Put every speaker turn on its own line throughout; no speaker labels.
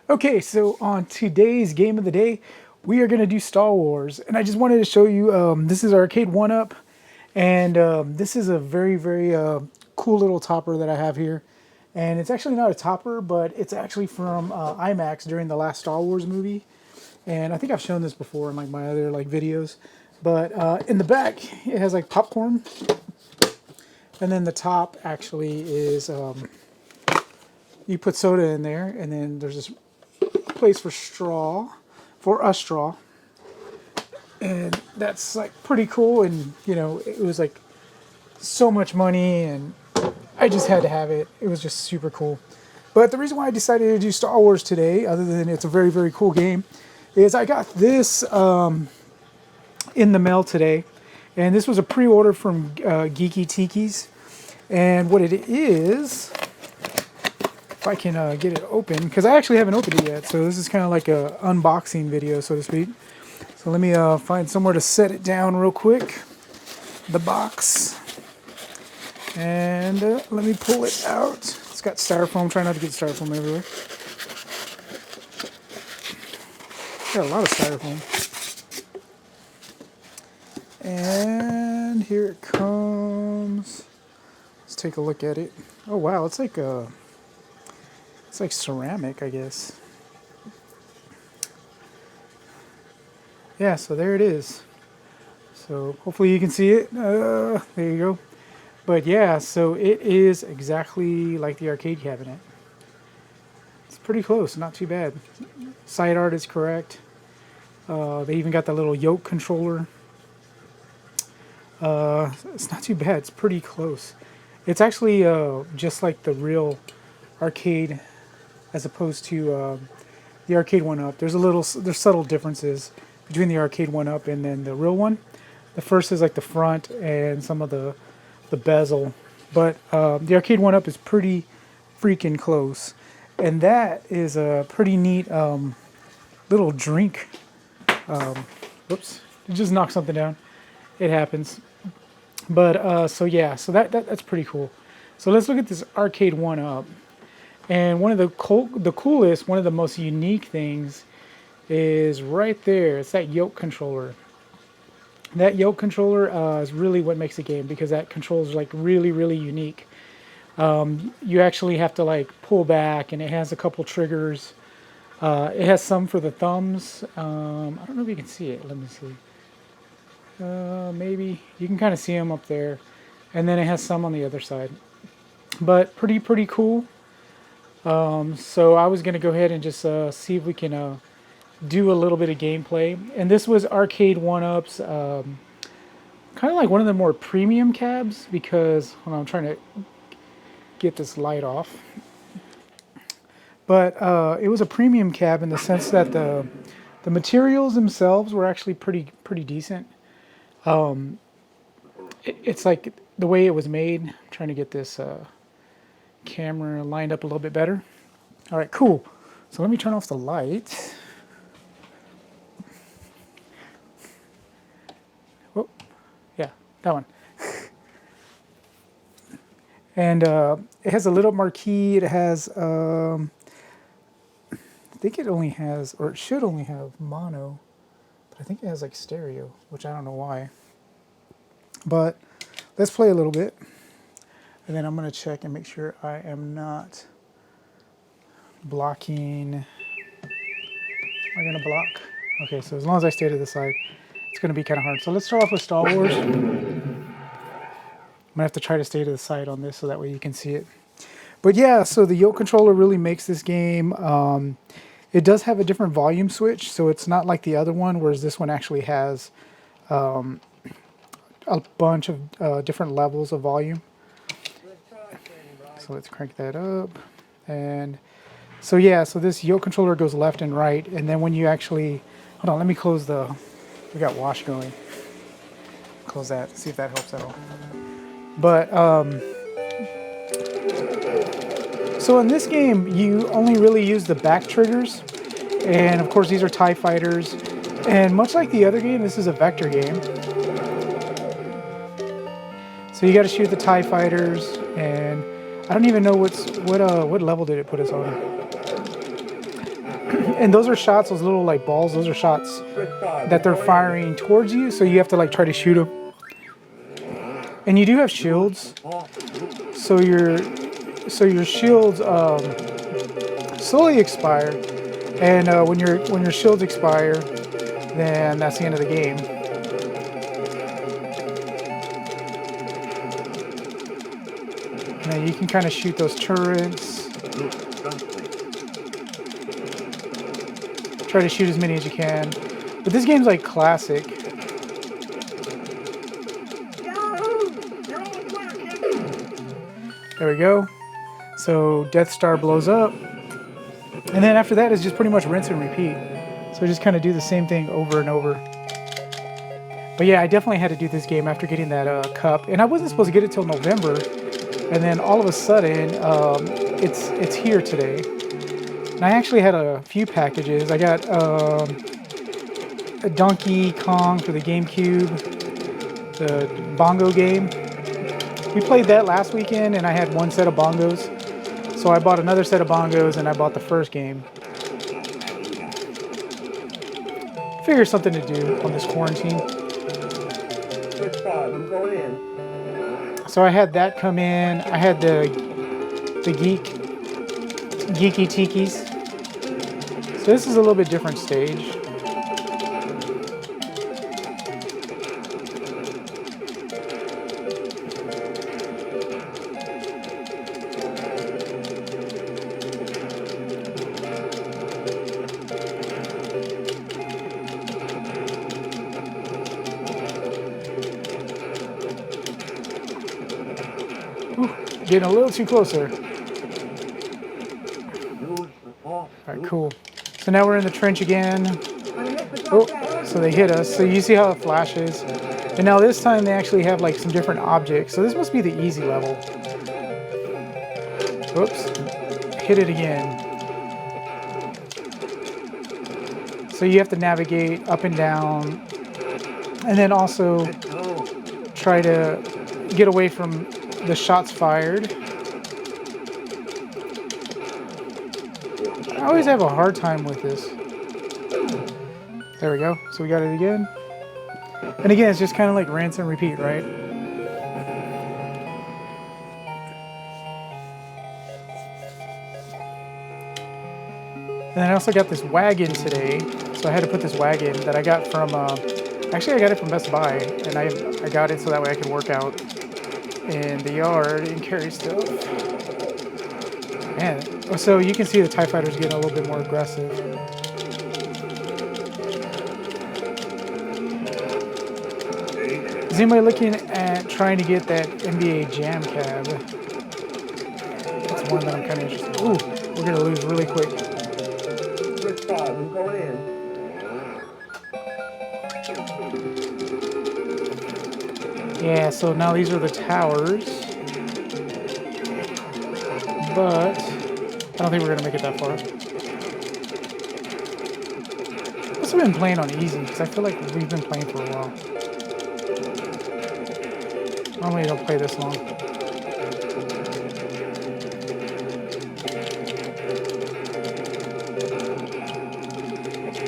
Okay, so on today's game of the day, we are going to do Star Wars. And I just wanted to show you, this is Arcade 1-Up. And this is a very cool little topper that I have here. And it's actually not a topper, but it's actually from IMAX during the last Star Wars movie. And I think I've shown this before in like my other like videos. But in the back, it has like popcorn. And then the top actually is, you put soda in there, and then there's this place for a straw, and that's like pretty cool. And you know, it was like so much money, and I just had to have it. It was just super cool. But the reason why I decided to do Star Wars today, other than it's a very cool game, is I got this in the mail today, and this was a pre-order from Geeky Tiki's. And what it is, if I can get it open, because I actually haven't opened it yet, so this is kind of like a unboxing video, so to speak. So let me find somewhere to set it down real quick, the box, and let me pull it out. It's got styrofoam. Try not to get styrofoam everywhere. Got a lot of styrofoam. And here it comes. Let's take a look at it. Oh wow, it's like ceramic, I guess. Yeah, so there it is. So hopefully you can see it. There you go. But yeah, so it is exactly like the arcade cabinet. It's pretty close, not too bad. Side art is correct. They even got the little yoke controller. It's not too bad. It's pretty close. It's actually just like the real arcade, as opposed to the arcade 1-Up. There's subtle differences between the arcade 1-Up and then the real one. The first is like the front and some of the bezel, but the arcade 1-Up is pretty freaking close. And that is a pretty neat little drink. Whoops! It just knocked something down. It happens. But so yeah, so that's pretty cool. So let's look at this arcade 1-Up. And one of the coolest, one of the most unique things is right there. It's that yoke controller. That yoke controller is really what makes the game, because that controls like really unique. You actually have to like pull back, and it has a couple triggers. It has some for the thumbs. I don't know if you can see it. Let me see. Maybe you can kind of see them up there, and then it has some on the other side. But pretty cool. So I was going to go ahead and just see if we can do a little bit of gameplay. And this was Arcade 1-Up's kind of like one of the more premium cabs, because hold on, I'm trying to get this light off. But it was a premium cab in the sense that the materials themselves were actually pretty decent. It's like the way it was made. I'm trying to get this camera lined up a little bit better. All right, cool. So let me turn off the light. Oh, yeah, that one. And it has a little marquee. It has, I think it only has, or it should only have mono, but I think it has like stereo, which I don't know why. But let's play a little bit. And then I'm going to check and make sure I am not blocking. Am I going to block? Okay, so as long as I stay to the side, it's going to be kind of hard. So let's start off with Star Wars. I'm going to have to try to stay to the side on this so that way you can see it. But yeah, so the yoke controller really makes this game. It does have a different volume switch, so it's not like the other one, whereas this one actually has a bunch of different levels of volume. So let's crank that up. And so yeah, so this yoke controller goes left and right, and then when you actually, hold on, let me close we got wash going. Close that, see if that helps at all. But so in this game, you only really use the back triggers, and of course these are TIE fighters. And much like the other game, this is a vector game. So you got to shoot the TIE fighters, and I don't even know what level did it put us on. And those are shots, those little like balls, those are shots that they're firing towards you, so you have to like try to shoot them. And you do have shields, so your shields slowly expire, and when your shields expire, then that's the end of the game. Now you can kind of shoot those turrets. Try to shoot as many as you can. But this game's like classic. There we go. So Death Star blows up. And then after that is just pretty much rinse and repeat. So just kind of do the same thing over and over. But yeah, I definitely had to do this game after getting that cup. And I wasn't supposed to get it till November. And then all of a sudden, it's here today. And I actually had a few packages. I got a Donkey Kong for the GameCube, the bongo game. We played that last weekend, and I had one set of bongos. So I bought another set of bongos, and I bought the first game. Figure something to do on this quarantine.
I'm going in.
So I had that come in. I had the Geeky Tikis. So this is a little bit different stage. Getting a little too closer. Alright, cool. So now we're in the trench again. Oh, so they hit us. So you see how it flashes. And now this time they actually have like some different objects. So this must be the easy level. Whoops. Hit it again. So you have to navigate up and down. And then also try to get away from the shots fired. I always have a hard time with this. There we go. So we got it again. And again, it's just kind of like rinse and repeat, right? And then I also got this wagon today. So I had to put this wagon that I got from, actually I got it from Best Buy. And I got it so that way I could work out in the yard and carry stuff. Man, so you can see the TIE Fighters getting a little bit more aggressive. Is anybody looking at trying to get that NBA Jam Cab? That's one that I'm kind of interested in. Ooh, we're going to lose really quick.
I'm going in.
Yeah, so now these are the towers. But I don't think we're going to make it that far. I must have been playing on easy, because I feel like we've been playing for a while. Normally I don't play this long.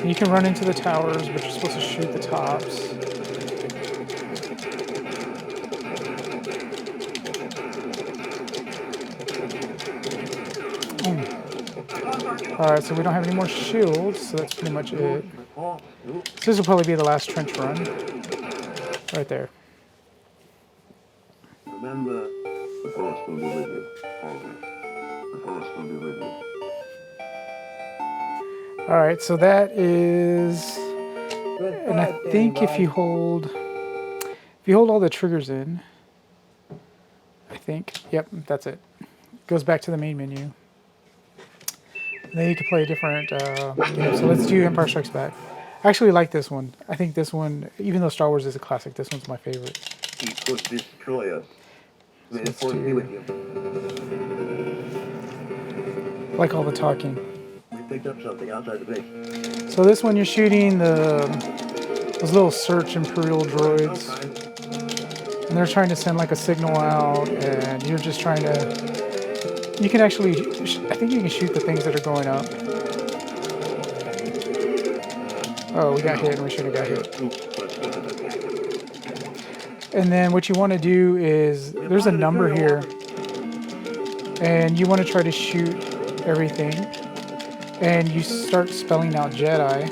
You can run into the towers, but you're supposed to shoot the tops. Alright, so we don't have any more shields, so that's pretty much it. So this will probably be the last trench run. Right there.
Remember, the force will be with you. Always. The force will be with you.
Alright, so that is... And I think if you hold all the triggers in, I think, yep, that's it. Goes back to the main menu. And then you can play a different game. So let's do Empire Strikes Back. I actually like this one. I think this one, even though Star Wars is a classic, this one's my favorite.
He could destroy us. May the force be with you.
I like all the talking.
We picked up something outside the base.
So this one you're shooting those little search Imperial droids. And they're trying to send like a signal out, and you're just trying to... You can actually, I think you can shoot the things that are going up. Oh, we got hit and we shouldn't have got hit. And then what you want to do is, there's a number here, and you want to try to shoot everything, and you start spelling out Jedi.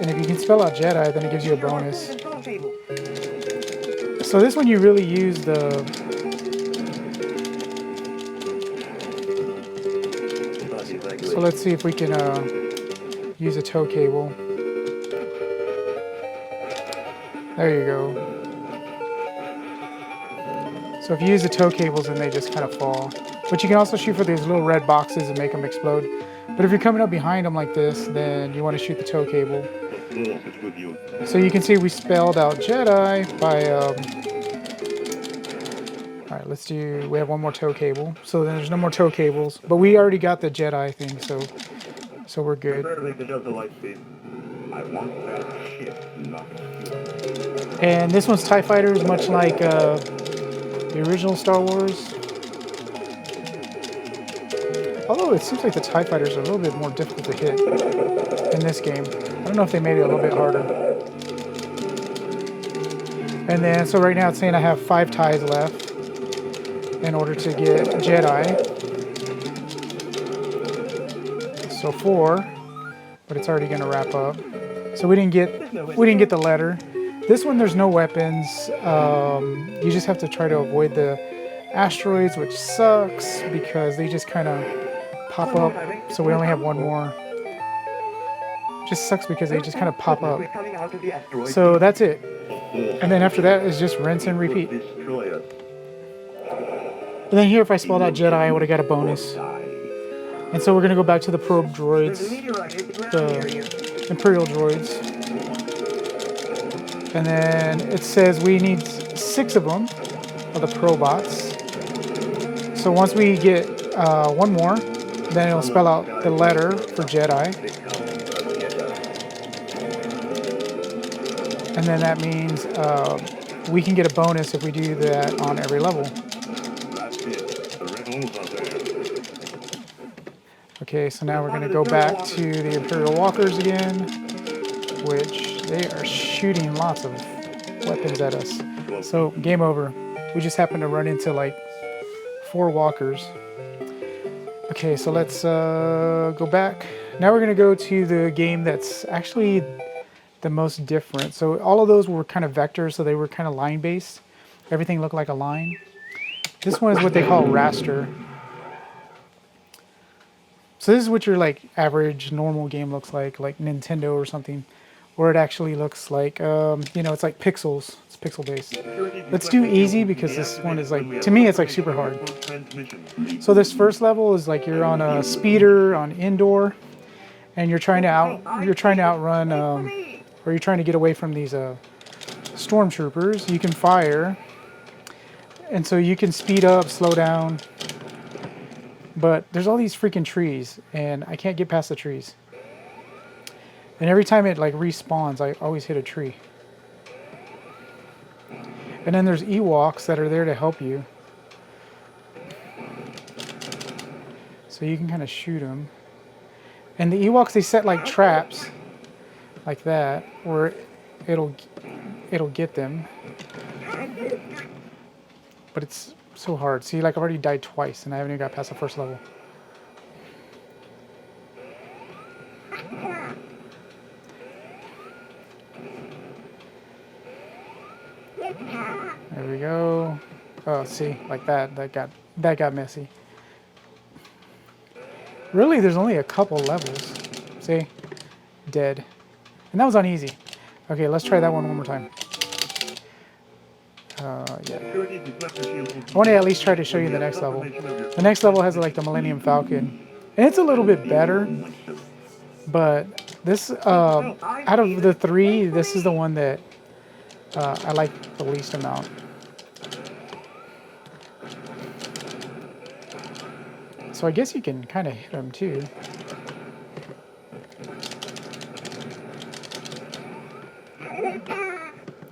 And if you can spell out Jedi, then it gives you a bonus. So this one you really use the... So let's see if we can use a tow cable. There you go. So if you use the tow cables, then they just kind of fall. But you can also shoot for these little red boxes and make them explode. But if you're coming up behind them like this, then you want to shoot the tow cable. So you can see we spelled out Jedi by... Alright, let's do... We have one more tow cable. So then there's no more tow cables. But we already got the Jedi thing, so we're good. And this one's TIE Fighters, much like the original Star Wars. Although it seems like the TIE Fighters are a little bit more difficult to hit in this game. I don't know if they made it a little bit harder. And then, so right now it's saying I have 5 ties left in order to get Jedi. So 4, but it's already going to wrap up. So we didn't get the letter. This one, there's no weapons. You just have to try to avoid the asteroids, which sucks because they just kind of pop up. So we only have one more. Just sucks because they just kind of pop up. So that's it. And then after that is just rinse and repeat. And then here, if I spelled out Jedi, I would have got a bonus. And so we're going to go back to the probe droids, the Imperial droids. And then it says we need 6 of them, of the probots. So once we get one more, then it'll spell out the letter for Jedi. And then that means we can get a bonus if we do that on every level. Okay, so now we're going to go back to the Imperial Walkers again, which they are shooting lots of weapons at us. So game over. We just happened to run into like 4 walkers. Okay, so let's go back. Now we're going to go to the game that's actually the most different. So all of those were kind of vectors, so they were kind of line based. Everything looked like a line. This one is what they call raster. So this is what your like average normal game looks like Nintendo or something, where it actually looks like, you know, it's like pixels. It's pixel based. Let's do easy because this one is like, to me, it's like super hard. So this first level is like you're on a speeder on indoor, and you're trying to outrun, or you're trying to get away from these stormtroopers. You can fire, and so you can speed up, slow down. But there's all these freaking trees, and I can't get past the trees. And every time it like respawns, I always hit a tree. And then there's Ewoks that are there to help you. So you can kind of shoot them. And the Ewoks, they set like traps, like that, where it'll get them. But it's so hard. See, like I've already died twice, and I haven't even got past the first level. There we go. Oh, see, like that got messy. Really, there's only a couple levels. See? Dead. And that was on easy. Okay, let's try that one more time. Yeah. I want to at least try to show you the next level. The next level has like the Millennium Falcon. And it's a little bit better. But this, out of the 3, this is the one that I like the least amount. So I guess you can kind of hit them too.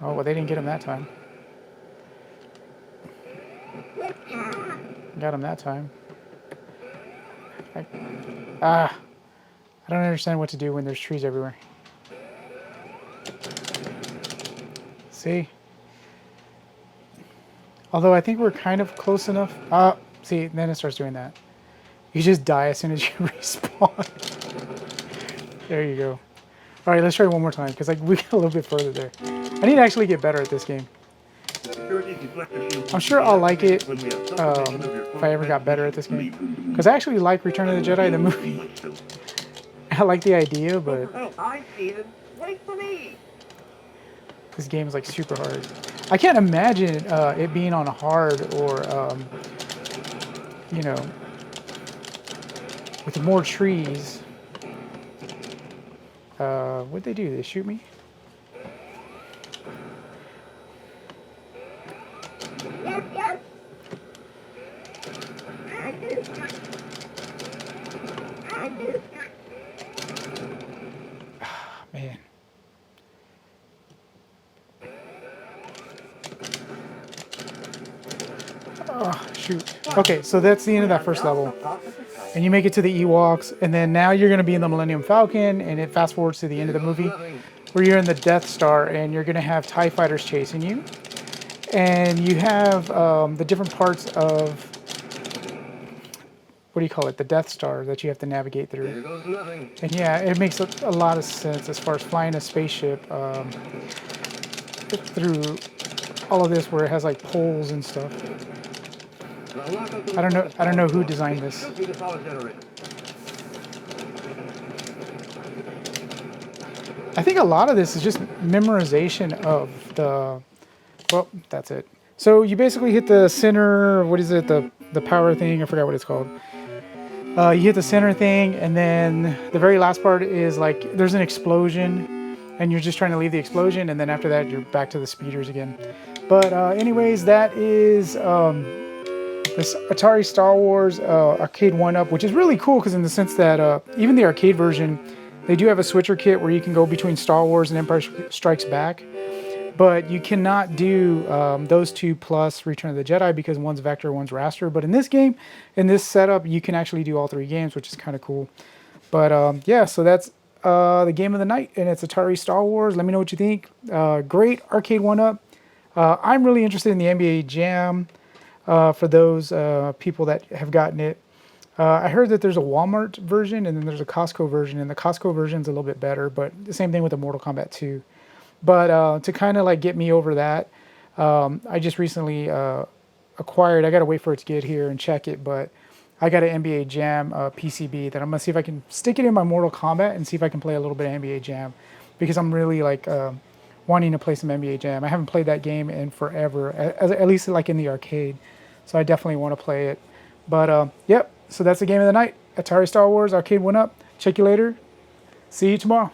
Oh, well, they didn't get him that time. Got him that time. I don't understand what to do when there's trees everywhere. See? Although I think we're kind of close enough. See, then it starts doing that. You just die as soon as you respawn. There you go. All right, let's try one more time because like we get a little bit further there. I need to actually get better at this game. I'm sure I'll like it if I ever got better at this game. Because I actually like Return of the Jedi, the movie. I like the idea, but
Oh, I see it. Wait for me.
this game is like super hard. I can't imagine it being on hard or, you know, with more trees. What'd they do? They shoot me? Man. Oh, shoot. Okay, so that's the end of that first level. And you make it to the Ewoks, and then now you're going to be in the Millennium Falcon, and it fast forwards to the end of the movie, where you're in the Death Star, and you're going to have TIE fighters chasing you. And you have the different parts of, what do you call it, the Death Star that you have to navigate through.
Here goes nothing.
And yeah, it makes a lot of sense as far as flying a spaceship through all of this where it has like poles and stuff. I don't know who designed this. I think a lot of this is just memorization of the, well, that's it. So you basically hit the center, what is it, the power thing, I forgot what it's called. You hit the center thing, and then the very last part is like, there's an explosion, and you're just trying to leave the explosion, and then after that, you're back to the speeders again. But anyways, that is this Atari Star Wars Arcade 1-Up, which is really cool, because in the sense that even the arcade version, they do have a switcher kit where you can go between Star Wars and Empire Strikes Back. But you cannot do those two plus Return of the Jedi because one's vector, one's raster. But in this game, in this setup, you can actually do all three games, which is kind of cool. But yeah, so that's the game of the night, and it's Atari Star Wars. Let me know what you think. Great Arcade 1-Up. I'm really interested in the NBA Jam for those people that have gotten it. I heard that there's a Walmart version, and then there's a Costco version, and the Costco version is a little bit better, but the same thing with the Mortal Kombat 2. But to kind of like get me over that, I just recently acquired, I got to wait for it to get here and check it, but I got an NBA Jam PCB that I'm going to see if I can stick it in my Mortal Kombat and see if I can play a little bit of NBA Jam, because I'm really like wanting to play some NBA Jam. I haven't played that game in forever, at least like in the arcade, so I definitely want to play it. But yep, so that's the game of the night, Atari Star Wars Arcade 1-Up. Check you later. See you tomorrow.